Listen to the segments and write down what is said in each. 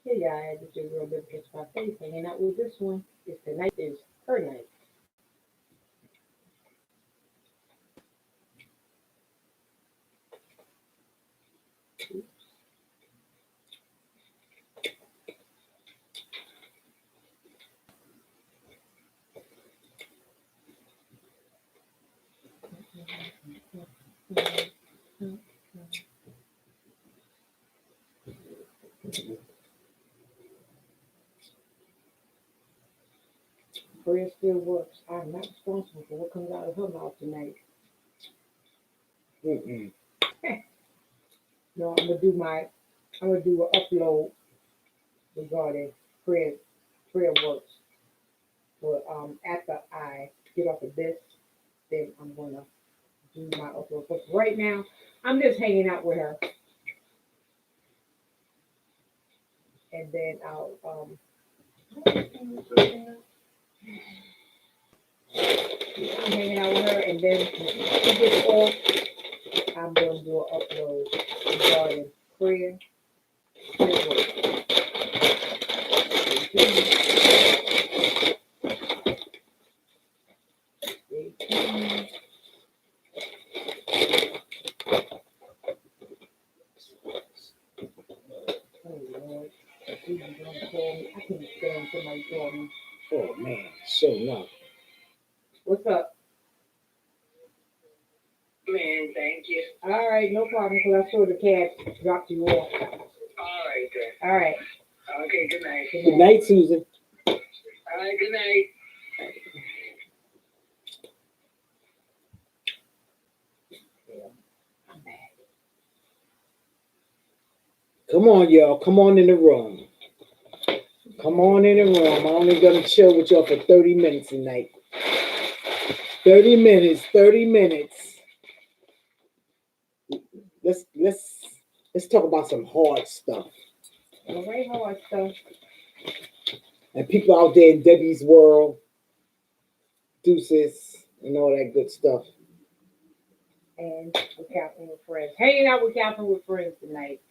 Yeah, I had to do a little bit just my face hanging out with this one. It's the night is her night. Prayer still works. I'm not responsible for what comes out of her mouth tonight. Mm-mm. No, I'm gonna do an upload regarding prayer works. But after I get off of this, then I'm gonna do my upload. But right now, I'm just hanging out with her, and then I'm hanging out with her, and then when she gets off, I'm gonna do an upload regarding prayer work. Stay tuned. Oh Lord, please don't call me. I can't stand somebody call me. Oh man, so enough. What's up? Man, thank you. All right, no problem. Because I saw the cat dropped you off. All right, then. All right. Okay, good night. Good Good night. night, Susan. All right, good night. I'm back. Come on, y'all. Come on in the room. Come on in the room. I'm only gonna chill with y'all for 30 minutes tonight. 30 minutes. 30 minutes. Let's talk about some hard stuff. All right, hard stuff. And people out there in Debbie's world, deuces, and all that good stuff. And we're counting with friends. Hanging out with counting with friends tonight.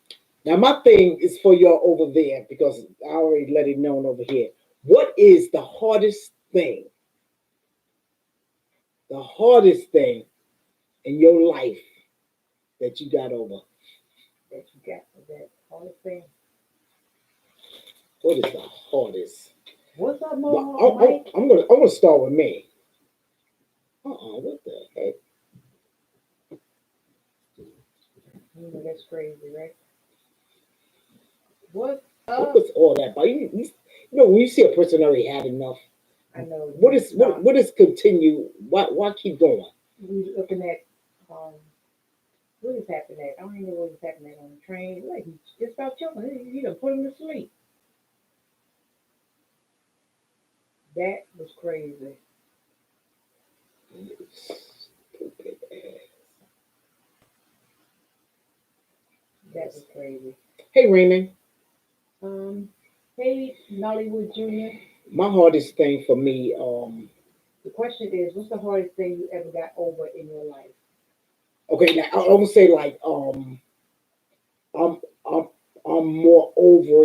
Now, my thing is for y'all over there because I already let it known over here. What is the hardest thing? The hardest thing in your life that you got over? That you got for that hardest thing. What is the hardest? What's up, Well, Mama? Mike? I'm gonna start with me. What the heck? You know, that's crazy, right? What's What up? was all that? But you know, when you see a person already had enough, I know. what is continue? Why keep going? We looking at what is happening? I don't even know what is happening on the train. Like he just about choking. You done put him to sleep. That was crazy. Stupid ass. That was crazy. Hey Raymond, Um, hey Nollywood Junior. my hardest thing for me, The question is, what's the hardest thing you ever got over in your life? okay, now I would say like I'm I'm I'm more over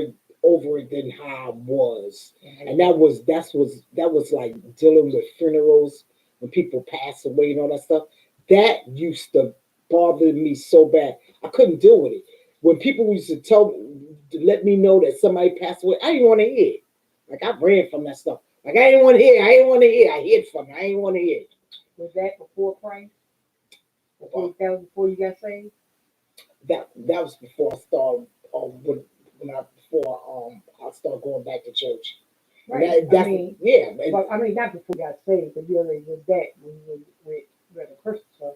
it than how I was, and that was like dealing with funerals when people pass away and all that stuff. That used to bother me so bad. I couldn't deal with it. When people used to let me know that somebody passed away, I didn't want to hear it. Like I ran from that stuff. Like I didn't want to hear. I didn't want to hear. I hid from it. I didn't want to hear it. Was that before Christ? That was before you got saved? That was before I started before I started going back to church. And Right. that's yeah. Well, I mean, not before you got saved, but you already was that when you were with the Christian stuff.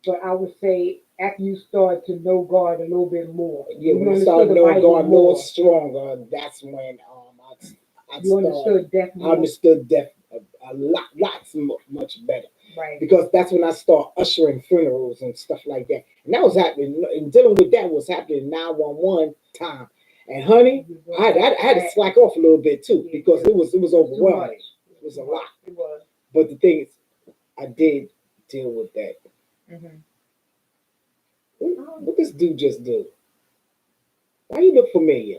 But I would say after you start to know God a little bit more, Yeah, you when I understood started the knowing Bible God a little more. stronger, that's when You understood death I more. understood death lots much better. Right. Because that's when I start ushering funerals and stuff like that. And that was happening, and dealing with that was happening in 911 time. And honey, I had to slack off a little bit too because it was overwhelming. It was a lot. It was. But the thing is, I did deal with that. Mm-hmm. What this dude just do? Why you look familiar?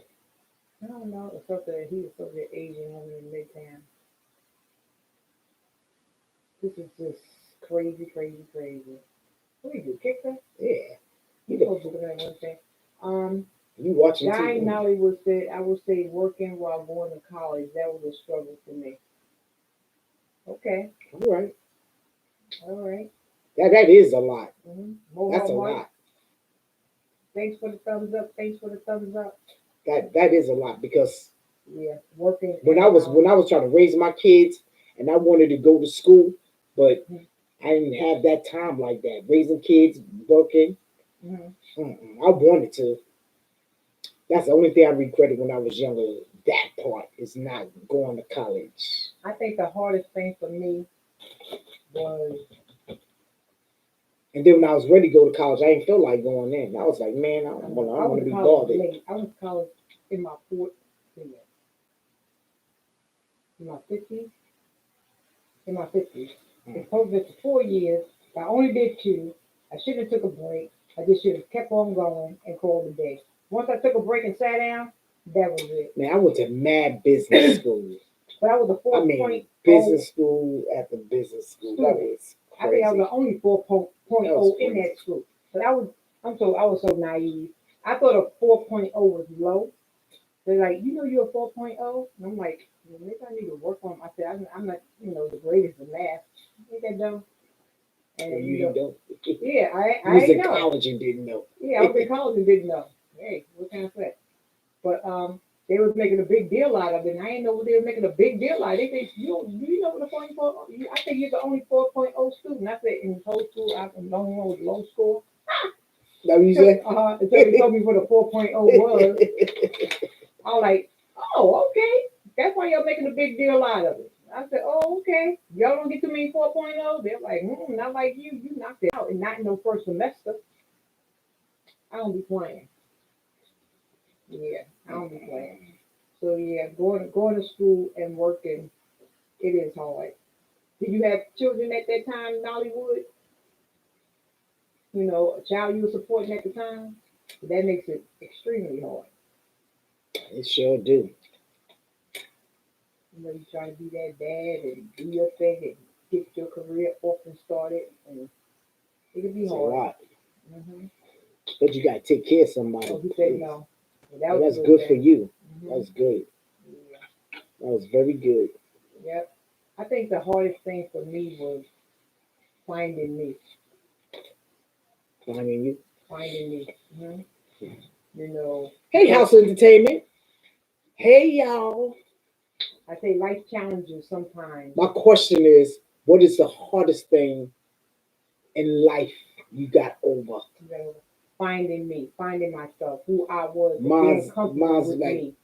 I don't know. It's something he was something Asian woman in Midtown. This is just crazy, crazy, crazy. What do you do? Kick her? Yeah. You You supposed look, to look at that one thing. Um, you watching Guy TV. Nollywood said, I would say working while going to college. That was a struggle for me. Okay, All right. all right. That is a lot. Mm-hmm. That's Mohawk a Mike, lot. thanks for the thumbs up. Thanks for the thumbs up. That is a lot because Yeah, working when and I was trying to raise my kids and I wanted to go to school, but I didn't have that time like that. Raising kids, working. mhm. I wanted to. That's the only thing I regretted when I was younger. That part is not going to college. I think the hardest thing for me was And then when I was ready to go to college, I didn't feel like going in. I was like, man, I don't I want went to to be college bothered. late. I went to college in my fourth, in my fifties, in my fifties. It's supposed to be for 4 years. I only did two. I should have took a break. I just should have kept on going and called it a day. Once I took a break and sat down, that was it. Man, I went to mad business school. But I was a I 4.0 mean, business school after business school. That student. is I think I was crazy. the only 4.0 That was in crazy. that school. But I was so naive. I thought a 4.0 was low. They're like, you know, you're a 4.0? And I'm like, well, maybe I need to work on. I said, I'm not, the greatest in math. Ain't that dumb? Well, And you don't. yeah, You I was ain't in know. college and didn't know. Yeah, I was in college and didn't know. Hey, what can I say? But they was making a big deal out of it, and I didn't know what they were making a big deal out of. They think, do you know what a 4.0? I think you're the only 4.0 student. I said in whole school, I'm the only one with low score. That what you said? Until they told me what a 4.0 was, I was like, oh, okay. That's why y'all making a big deal out of it. I said, oh, okay. Y'all don't get too many 4.0. They're like, not like you. You knocked it out, and not in no first semester. I don't be playing. Yeah, I don't be playing. So yeah, going to school and working, it is hard. Did you have children at that time in Nollywood? A child you were supporting at the time? That makes it extremely hard. It sure do. You trying to be that dad and do your thing and get your career off and started, and it can be It's a hard. lot. Mm-hmm. But you gotta take care of somebody. Oh, he said Please. no. That Well, was that's a good good for thing. you. Mm-hmm. That's good. Yeah. That was very good. Yep. I think the hardest thing for me was finding me. Finding you. Finding me. Mm-hmm. You know, Hey, because House Entertainment. Hey, y'all. I say life challenges sometimes. My question is, what is the hardest thing in life you got over? Finding me, finding myself, who I was, and being Mine's comfortable with like me.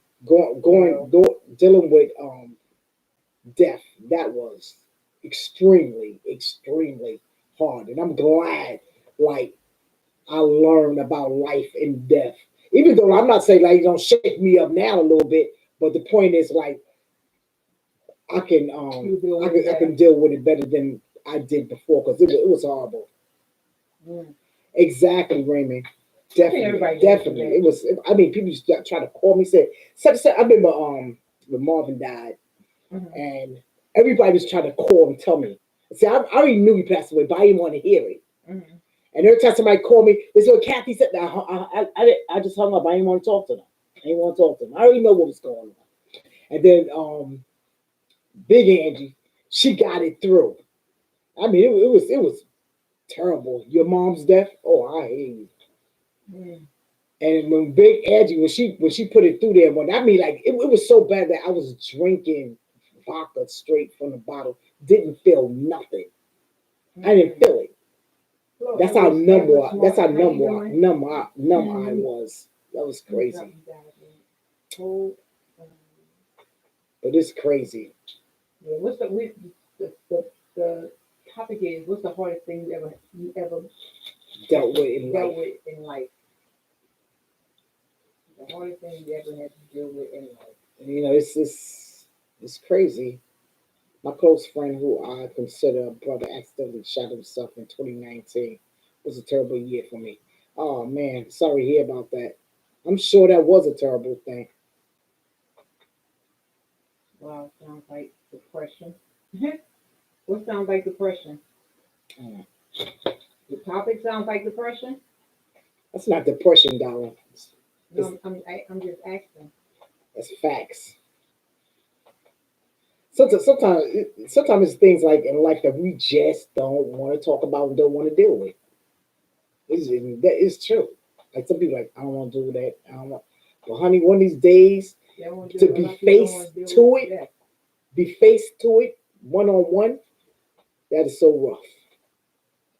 dealing with death. That was extremely, extremely hard, and I'm glad like I learned about life and death. Even though I'm not saying like it don't shake me up now a little bit, but the point is like I can You deal with it I better. can deal with it better than I did before because it was horrible. Mm. Exactly, Raymond. I think Definitely, everybody goes through definitely. that. It was. I mean, people used to try to call me, say, such. I remember when Marvin died, Mm-hmm. and everybody was trying to call and tell me. See, I already knew he passed away, but I didn't want to hear it. Mm-hmm. And every time somebody called me, they said, "Well, Kathy said that." I just hung up. I didn't want to talk to them. I didn't want to talk to them. I already know what was going on. And then Big Angie, she got it through. I mean, it was terrible. Your mom's death. Oh, I hate you. Mm. And when Big Angie, when she put it through there, when I mean like it was so bad that I was drinking vodka straight from the bottle, didn't feel nothing. I didn't Mm. feel it. Hello, That's how numb Edward that's how Smart. How you doing? numb I was. That was Let me drop crazy. you down again. Hold. Um, But it's crazy. yeah. The topic is what's the hardest thing you ever Dealt with in dealt life. with in life? The hardest thing you ever had to deal with in life. And, it's crazy. My close friend, who I consider a brother, accidentally shot himself in 2019. It was a terrible year for me. Oh man, sorry to hear about that. I'm sure that was a terrible thing. Wow, sounds like depression. What sounds like depression? Mm. The topic sounds like depression. That's not depression, darling. No, I'm just asking. That's facts. Sometimes it's things like in life that we just don't want to talk about and don't want to deal with. That is true. Like some people, like I don't want to do that. I don't want. But honey, one of these days They don't want to to do it. A lot be of people don't want faced to deal to with it, yeah. be faced to it one on one. That is so rough.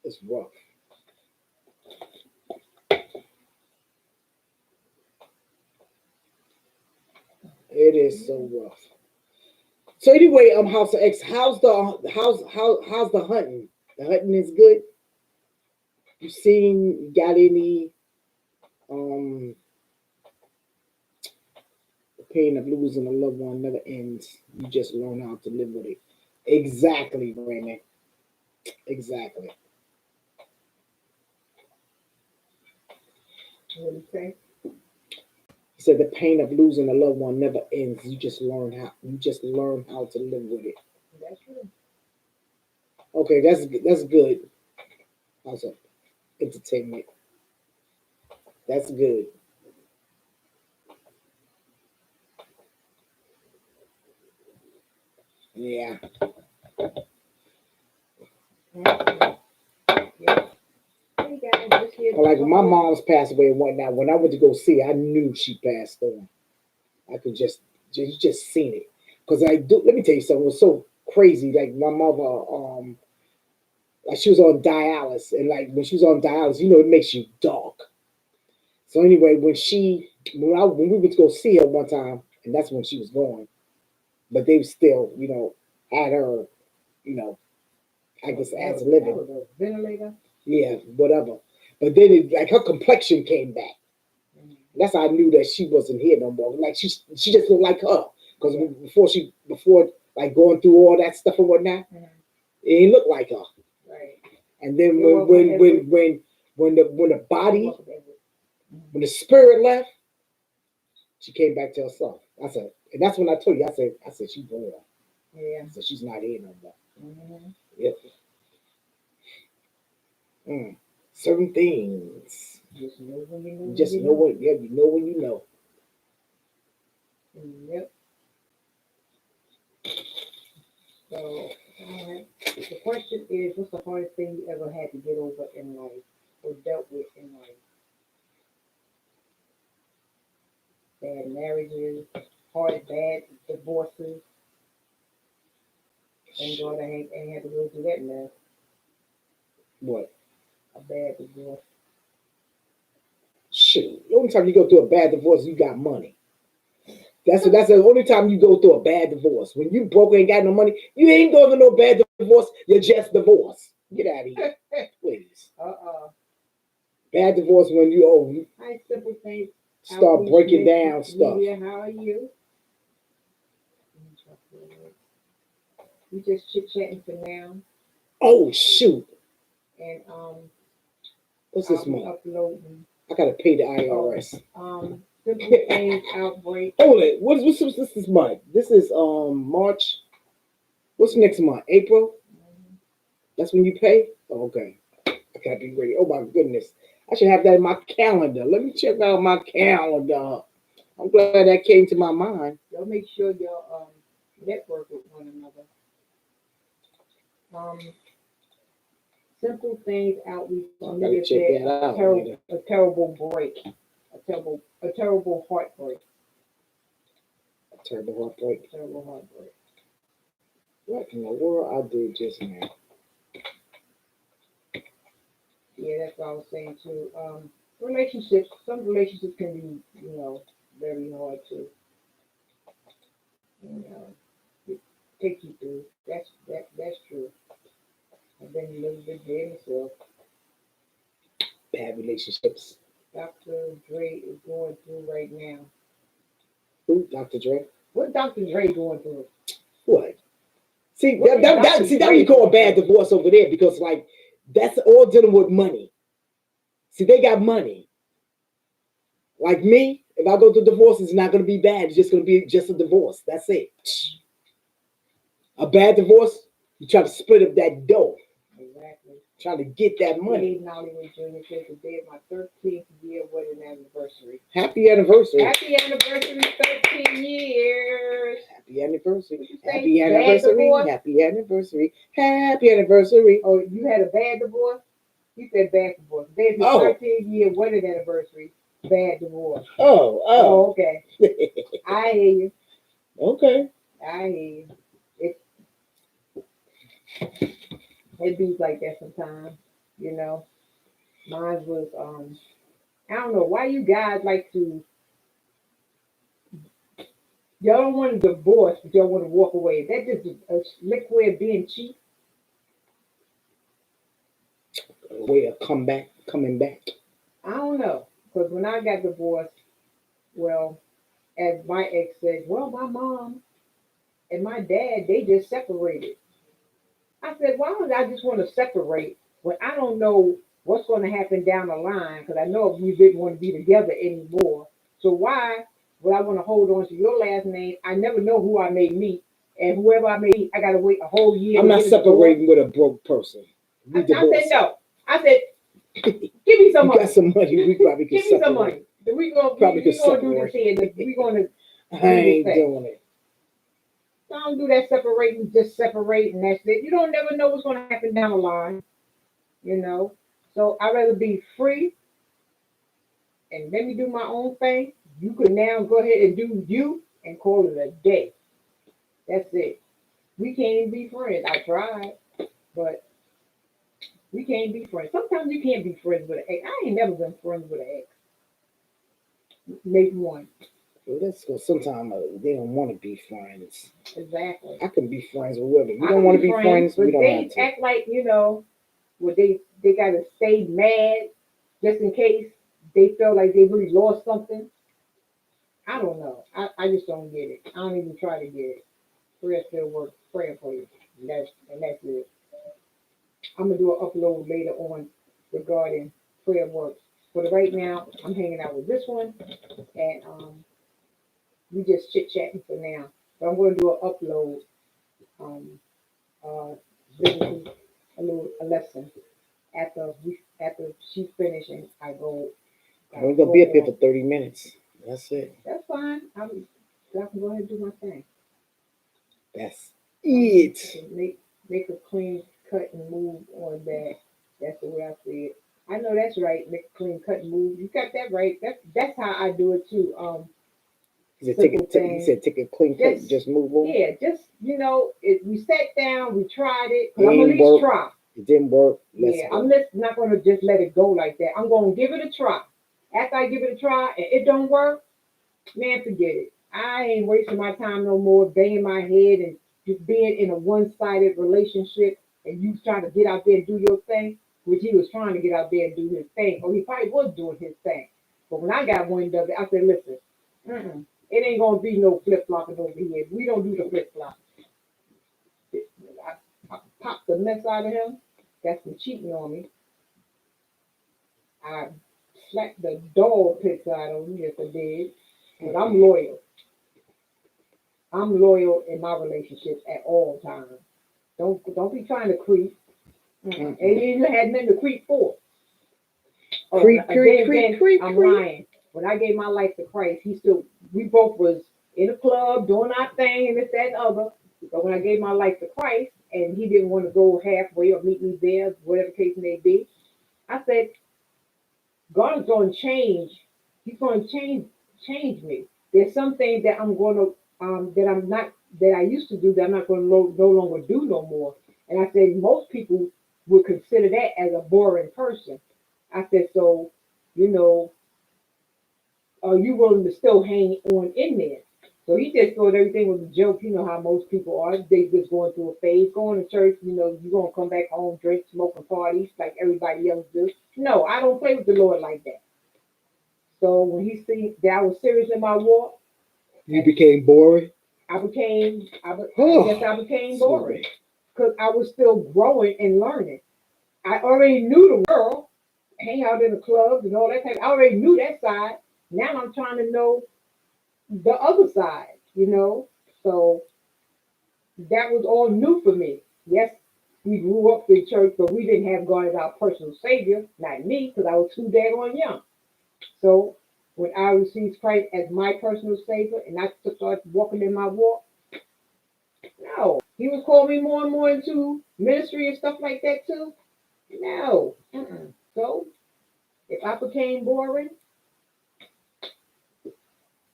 It's rough. It is so rough. So anyway, House of X, how's the hunting? The hunting is good. You got any um the pain of losing a loved one never ends. You just learn how to live with it. Exactly, Raymond. Exactly. What do you say? He said the pain of losing a loved one never ends. You just learn how to live with it. That's true. Okay, that's good. Also, entertainment. That's good. Yeah. Mhm. Yeah. Hey guys, just here. Like when my mom's passed away and whatnot, when I went to go see her, I knew she passed on. I could just seen it. Cause I do. Let me tell you something. It was so crazy. Like my mother, like she was on dialysis, and like when she was on dialysis, it makes you dark. So anyway, when we went to go see her one time, and that's when she was gone, but they still, had her, you know, I guess as living. That was a ventilator. Yeah, whatever. But then like her complexion came back. That's how I knew that she wasn't here no more. Like she just looked like her. Because before like going through all that stuff and whatnot, it didn't look like her. Right. And then You're welcome, Edward. when the body, when the spirit left, she came back to herself. I said, and that's when I told you, I said she's gone. Yeah. I said she's not here no more. Mm-hmm. Yep. Mm. Certain things. Just know when you know. You just know what, yeah, you know when you know. Yep. So, all right. The question is, what's the hardest thing you ever had to get over in life or dealt with in life? Bad marriages, bad divorces. Thank God I ain't had to go through that mess. What? A bad divorce. Shoot. The only time you go through a bad divorce, you got money. That's the only time you go through a bad divorce. When you broke and ain't got no money, you ain't going through no bad divorce. You're just divorced. Get out of here, please. Bad divorce when you Hi, simple things. start breaking down stuff. Media, how are you? We just chit chatting for now, Oh shoot! and What's I'll this be month? uploading. I gotta pay the IRS. Simple things outbreak. Hold it. What's this month? This is March. What's next month? April. That's when you pay. Oh, okay. I gotta be ready. Oh my goodness. I should have that in my calendar. Let me check out my calendar. I'm glad that came to my mind. Y'all make sure y'all network with one another. Simple things outreach. I gotta check that out later. A terrible break. A terrible heartbreak. A terrible heartbreak. Terrible heartbreak. What in the world I did just now? Yeah, that's what I was saying too. Relationships. Some relationships can be, very hard to, you know, take you through. That's true. I've been a little bit there myself. Bad relationships. Dr. Dre is going through right now. Who? Dr. Dre? What Dr. Dre going through? What? See, What that you call a bad divorce over there because like that's all dealing with money. See, they got money. Like me, if I go through divorce, it's not going to be bad. It's just going to be just a divorce. That's it. A bad divorce, you try to split up that dough, Exactly. trying to get that money. Dave Nollywood Jr. says today is my 13th year wedding anniversary. Happy anniversary. Happy anniversary, 13 years. Happy anniversary. What you say? Happy Bad anniversary. divorce? Happy anniversary. Happy anniversary. Oh, you had a bad divorce? You said bad divorce. Today's your Oh. 13th year wedding anniversary. Bad divorce. Oh, Oh, okay. I hear you. Okay. I hear you. It be like that sometimes, you know. Mine was I don't know why you guys like to y'all don't want to divorce, but y'all want to walk away. That just a slick way of being cheap. A way of coming back. I don't know. Because when I got divorced, well, as my ex said, well, my mom and my dad, they just separated. I said, why would I just want to separate when I don't know what's going to happen down the line? Because I know we didn't want to be together anymore. So why would I want to hold on to your last name? I never know who I may meet. And whoever I may meet, I got to wait a whole year. I'm to not get a divorce. separating with a broke person. We I said, divorced. no. I said, give me some You money. got some money. We probably could Give me some separate. money. We gonna Probably do could this separate. here. We gonna I ain't doing it. don't do that separating, just separate and that's it. You don't never know what's gonna happen down the line, you know. So I'd rather be free and let me do my own thing. You can now go ahead and do you and call it a day. That's it. We can't be friends. I tried, but we can't be friends. Sometimes you can't be friends with an ex. I ain't never been friends with an ex. Maybe one. Well, that's because sometimes they don't want to be friends. Exactly. I can be friends with whoever. You I don't can want to be friends, but we don't they have to. act like, well, they gotta stay mad just in case they feel like they really lost something. I don't know. I just don't get it. I don't even try to get it. Prayer still works. Praying for you. And that's it. I'm gonna do an upload later on regarding prayer works. But right now, I'm hanging out with this one, and we just chit chatting for now. But I'm gonna do an upload. Um, this is a lesson after she finished and I go. We're going to be up here for 30 minutes. That's it. That's fine. I can go ahead and do my thing. That's it. Make a clean cut and move on that. That's the way I see it. I know that's right. Make a clean cut and move. You got that right. That's how I do it too. He Simple said, take a clean cut and just move on. Yeah, just we sat down, we tried it. It I'm gonna at ain't least work. try. It didn't work. Let's Yeah, go. I'm not gonna just let it go like that. I'm gonna give it a try. After I give it a try and it don't work, man, forget it. I ain't wasting my time no more banging my head and just being in a one-sided relationship and you trying to get out there and do your thing, which he was trying to get out there and do his thing, or he probably was doing his thing. But when I got wind of it, I said, listen, it ain't gonna be no flip flopping over here. We don't do the flip flop. I popped the mess out of him. That's him cheating on me. I slapped the dog pits out of him. Yes, I did. But I'm loyal. I'm loyal in my relationships at all times. Don't be trying to creep. And you had nothing to creep for. Oh, creep. I'm lying. When I gave my life to Christ, we both was in a club doing our thing and this, that, and other. But when I gave my life to Christ and he didn't want to go halfway or meet me there, whatever case may be, I said, God is going to change. He's going to change me. There's some things that I'm going to that I'm not that I used to do that I'm not going to no longer do no more. And I said most people would consider that as a boring person. I said so, you know, are you willing to still hang on in there? So he just thought everything was a joke. You know how most people are. They just going through a phase, going to church. You're going to come back home, drink, smoke, and parties like everybody else does. No, I don't play with the Lord like that. So when he see that I was serious in my walk, you became boring. I guess I became boring because I was still growing and learning. I already knew the world, hang out in the clubs and all that kind. I already knew that side. Now I'm trying to know the other side, you know. So that was all new for me. Yes, we grew up in church, but we didn't have God as our personal Savior. Not me, because I was too daggone young. So when I received Christ as my personal Savior, and I started walking in my walk, no, He was calling me more and more into ministry and stuff like that too. No. So if I became boring,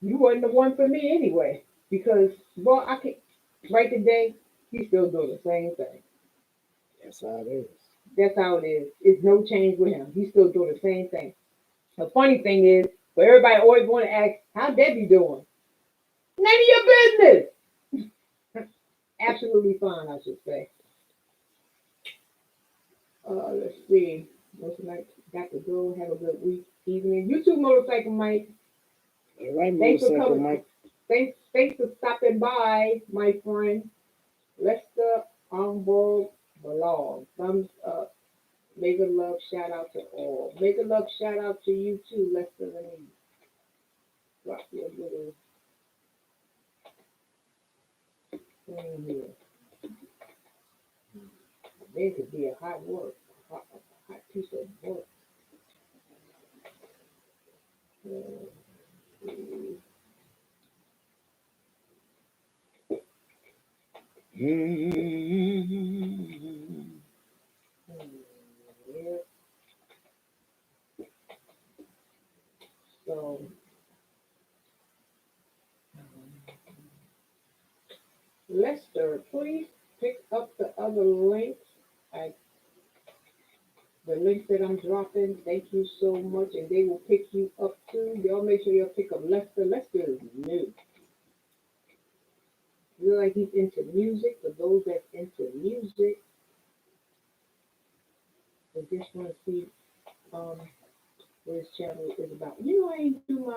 you wasn't the one for me anyway. Because, well, I can right today, he's still doing the same thing. That's how it is. That's how it is. It's no change with him. He's still doing the same thing. The funny thing is, but everybody always want to ask, how Debbie doing? None of your business. Absolutely fine, I should say. Let's see. What's tonight? Got to go. Have a good week, evening. You too, Motorcycle Mike. All right, Thanks for motorcycle coming. Mike. Thanks for stopping by, my friend. Lester Onboard Belong. Thumbs up. Mega love shout out to all. Mega love shout out to you too, Lester. Let me drop your little thing here. There could be a hot work, a hot piece of work. Yeah. So Lester, please pick up the other links. I the links that I'm dropping. Thank you so much, and they will pick you up too. Y'all make sure y'all pick up Lester. Lester is new. Feel like he's into music. For those that's into music, I just want to see what his channel is about. You know, I ain't do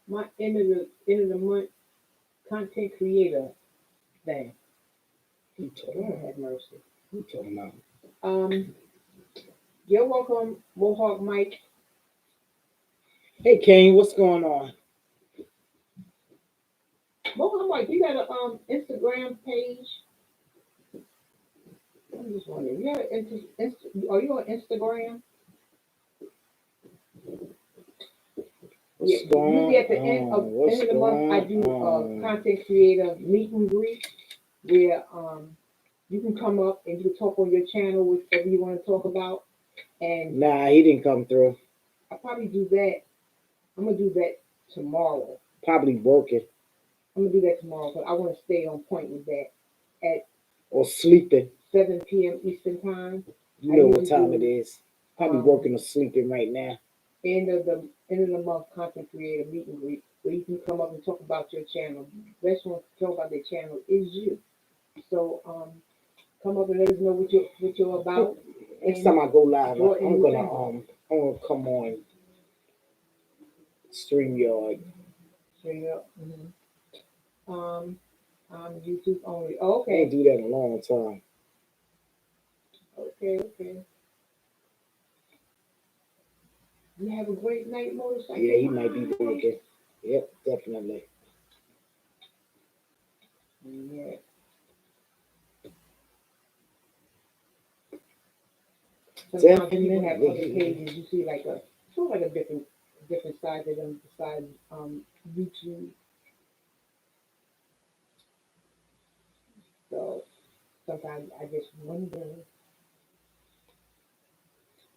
my end of the month content creator thing. Who talking Lord about? have mercy. Who talking about? Um, you're welcome, Mohawk Mike. Hey, Kane, what's going on? Mohawk Mike, you got a Instagram page? I'm just wondering. You got are you on Instagram? What's Yeah, going usually at the end of What's the month, I do going a content creator meet and greet where you can come up and you can talk on your channel whatever you want to talk about. And Nah, he didn't come through. I'll probably do that. I'm gonna do that tomorrow. Probably working I'm gonna do that tomorrow because I want to stay on point with that at or sleeping. 7 p.m. Eastern time. You I know what usually time it do, is. Probably um, working or sleeping right now. end of the month content creator meet and greet where you can come up and talk about your channel. Best one to talk about their channel is you. So come up and let us know what you're about. Next time I go live, draw I'm in gonna your come on StreamYard. straight up. YouTube only. Oh, I ain't okay. do that in a long time. Okay. You have a great night, motorcycle. Yeah, he might be working. Yep, definitely. Yeah. Sometimes people have other pages. You see like sort of like a different side of them besides YouTube. So sometimes I just wonder.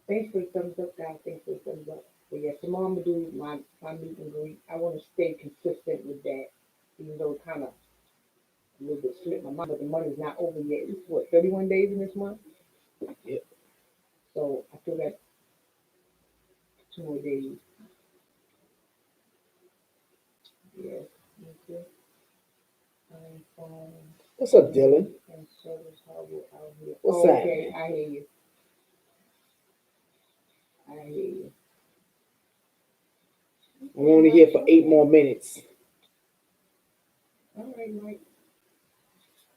Thanks for the thumbs up, guys. Thanks for the thumbs up. But yeah, tomorrow I'm gonna do my meet and greet. I want to stay consistent with that, even though it kind of a little bit slipped my mind. But the month is not over yet. It's what 31 days in this month. Yep. So I still got 2 more days. Yes. Okay. I'm fine. What's up, Dylan? And service horrible out here. What's Oh, that? okay, I hear you. I hear you. I'm only here for 8 more minutes. All right, Mike.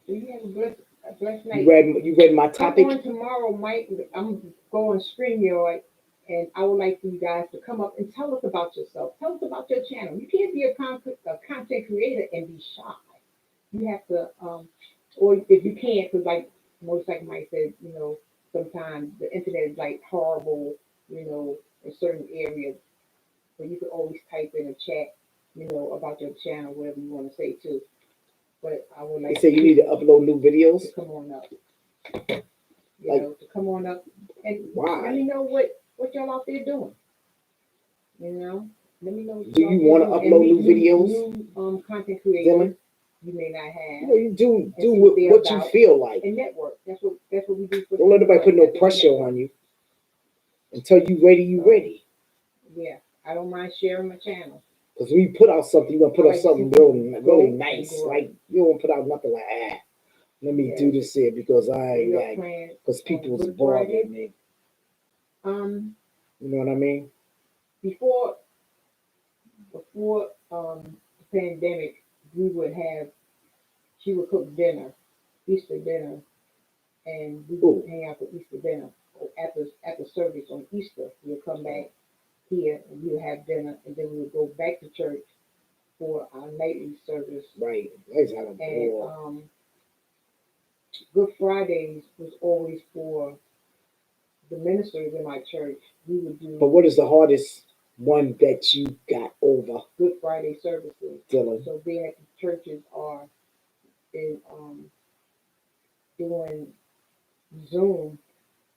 So you have a blessed night. You read my Come topic? on tomorrow, Mike. I'm going StreamYard And I would like for you guys to come up and tell us about yourself. Tell us about your channel. You can't be a content creator and be shy. You have to, or if you can't, because like Motorcycle Mike said, sometimes the internet is like horrible, in certain areas. But you can always type in a chat, about your channel, whatever you want to say too. But I would You like say you need to upload new videos. to come on up. Like, To come on up and why? let me know what y'all out there doing. Let me know. What Do y'all you out there want to doing. And upload meet new videos? New content creators Dylan? you may not have. You do see what they're you about. feel like. And network. That's what we do. Don't let anybody put no pressure on you. Until you ready, you ready. Yeah, I don't mind sharing my channel. Because when you put out something, you're gonna put out something really nice. Like you don't put out nothing like let me do this here because I ain't got because people's bothering me. You know what I mean? Before the pandemic, she would cook dinner, Easter dinner, and we would hang out for Easter dinner. After service on Easter, we'll come back here and we'll have dinner, and then we would go back to church for our nightly service. Right. And Good Fridays was always for the ministers in my church. We would do. But what is the hardest one that you got over? Good Friday services. Dylan. So being at the churches are in doing Zoom.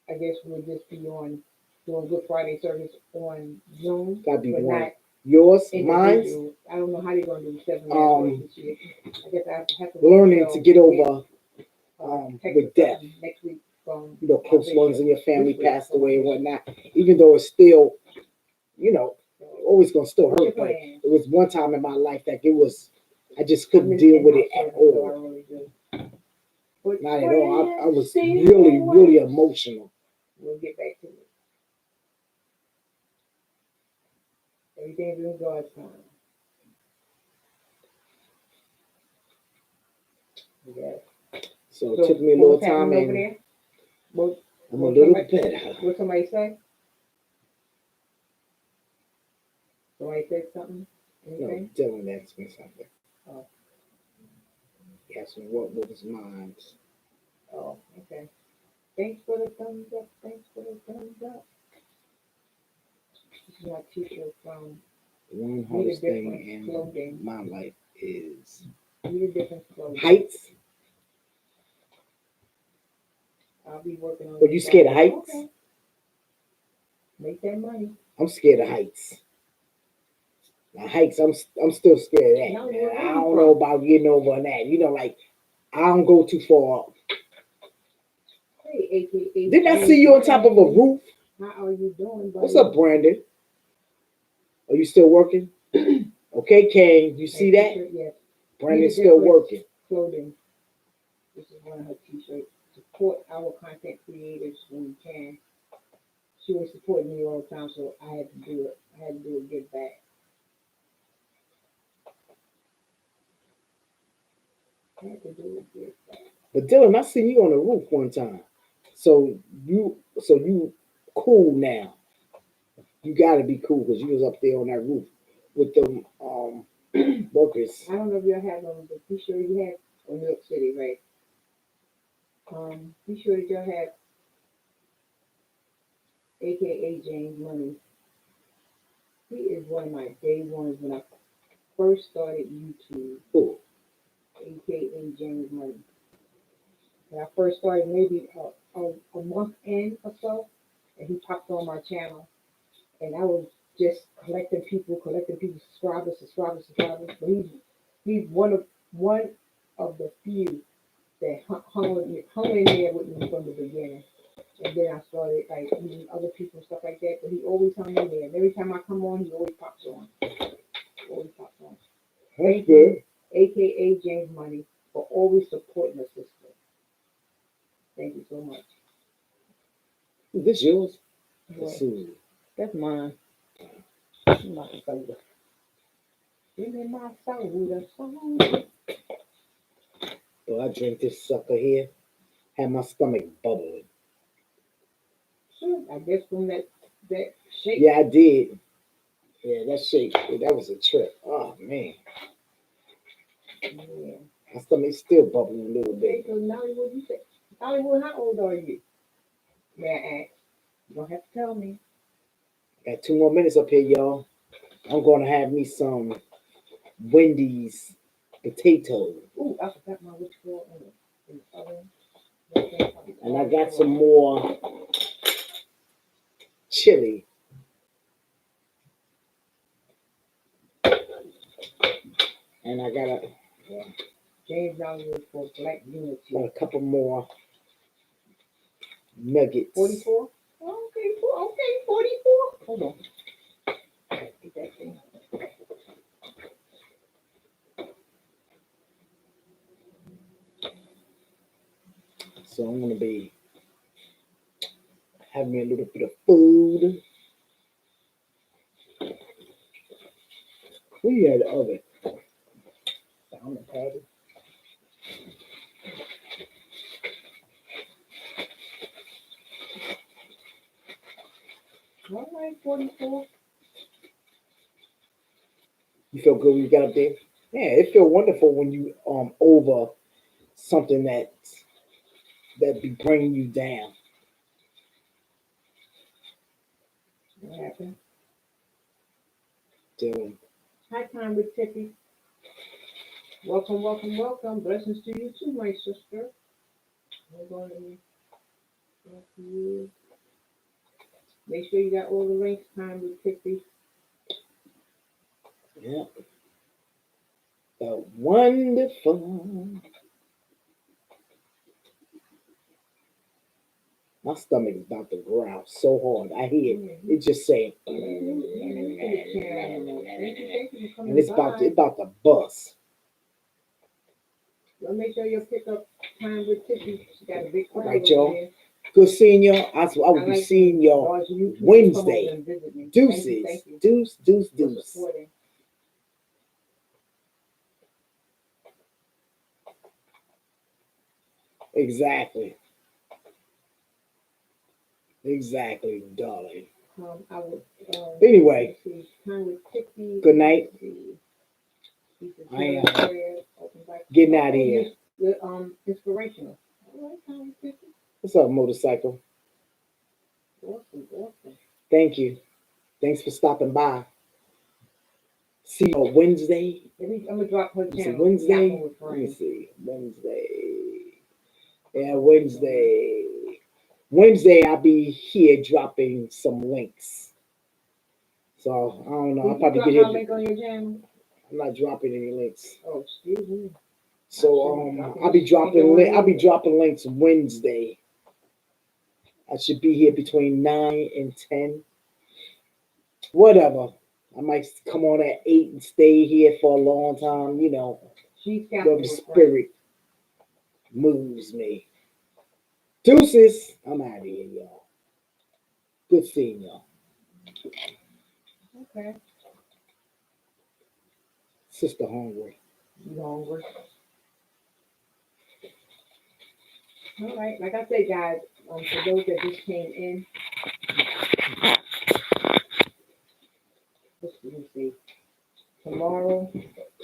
I guess we'll just be on doing Good Friday service on Zoom. Gotta be but one. Not yours, mine. I don't know how they're gonna do 7 hours this year. I guess I have to learning to get over with death. Next week from close ones in your family passed away and whatnot. Even though it's still, always gonna still hurt. But it was one time in my life that I just couldn't deal with it at all. Not at all. I was really, really emotional. We'll get back to it. Everything's in God's time. Yeah. So it took me a little time, and I'm a little better. What somebody say? Somebody said something? Anything? No, Dylan asked me something. Oh. He asked me what was mine. Oh, okay. Thanks for the thumbs up. Thanks for the thumbs up. This is my t-shirt from one hardest thing in my life is heights. I'll be working on. Are you scared of heights? Okay. Make that money. I'm scared of heights. Now heights, I'm still scared of that. I don't know about getting over on that. Like I don't go too far up. Hey, AKA. Didn't I see you on top of a roof? How are you doing, buddy? What's up, Brandon? Are you still working? Okay, Kane, you see that? Yes. Brandon's still working. Clothing. This is one of her t-shirts. Support our content creators when we can. She was supporting me all the time, so I had to do it. I had to do a give back. But Dylan, I seen you on the roof one time. So you cool now. You gotta be cool because you was up there on that roof with them workers. I don't know if y'all have them, but be sure you have on New York City, right? Be sure that y'all have AKA James Money. He is one of my day ones when I first started YouTube. Cool. AKA James Money. When I first started, maybe a month in or so, and he popped on my channel, and I was just collecting people, subscribers. But he's one of the few that hung in there with me from the beginning. And then I started meeting other people and stuff like that. But he always hung in there. And every time I come on, he always pops on. Thank you, AKA James Money, for always supporting the sister. Thank you so much. Is this yours? That's mine. My soda. Give me my soda. So I drink this sucker here. Have my stomach bubbling. Sure. I guess from that that shake. Yeah, I did. Yeah, that shake. That was a trip. Oh man, Yeah. my stomach's still bubbling a little Okay, bit. so Hollywood, you say Hollywood, how old are you? May I ask? You don't have to tell me. Got 2 more minutes up here, y'all. I'm gonna have me some Wendy's potato, Ooh, I forgot my which girl in the oven. Okay, and I got some more chili, and I got Yeah. James Hollywood for Black Unity. a couple more nuggets. 44? Okay, okay, 44. Hold on. Get that thing. So I'm gonna be having me a little bit of food. Where you at the oven? Down the patty. All right, 44. You feel good when you got up there? Yeah, it feel wonderful when you over something that be bringing you down. What happened? Dude. High time with Tippy. Welcome, welcome, welcome. Blessings to you too, my sister. Hold on, let me talk to you. Make sure you got all the links. Time with Tippy. Yeah. The wonderful. My stomach is about to growl so hard. I hear it just saying, Thank you for and coming by. it's about to bust. Well, make sure you pick up Time with Tippy. She got a big All crowd right, over y'all. there. Good seeing y'all. I will be like seeing y'all large YouTubers come Wednesday. over and visit me. Deuces. Thank you. Deuce, deuce, For deuce. supporting. Exactly. Exactly, darling. I would. Anyway, let's see. Time with Tippy. good night. Let's see. I am Open back. getting out of here. Inspirational. All right, Time with Tippy. What's up, motorcycle? Awesome, awesome. Thank you. Thanks for stopping by. See you on Wednesday. I'm gonna drop her Is it channel. Wednesday? Yapping with Let me Friends. see. Wednesday. Yeah, Wednesday. Wednesday, I'll be here dropping some links. So I don't know. I'll Did you probably drop get my here. link on your channel? I'm not dropping any links. Oh, excuse me. So I'll be dropping links Wednesday. I should be here between 9 and 10. Whatever. I might come on at 8 and stay here for a long time, She's where Captain the with Friends. spirit moves me. Deuces. I'm out of here, y'all. Good seeing y'all. Okay. Sister hungry. You hungry? All right. Like I said, guys, for those that just came in, let me see. Tomorrow,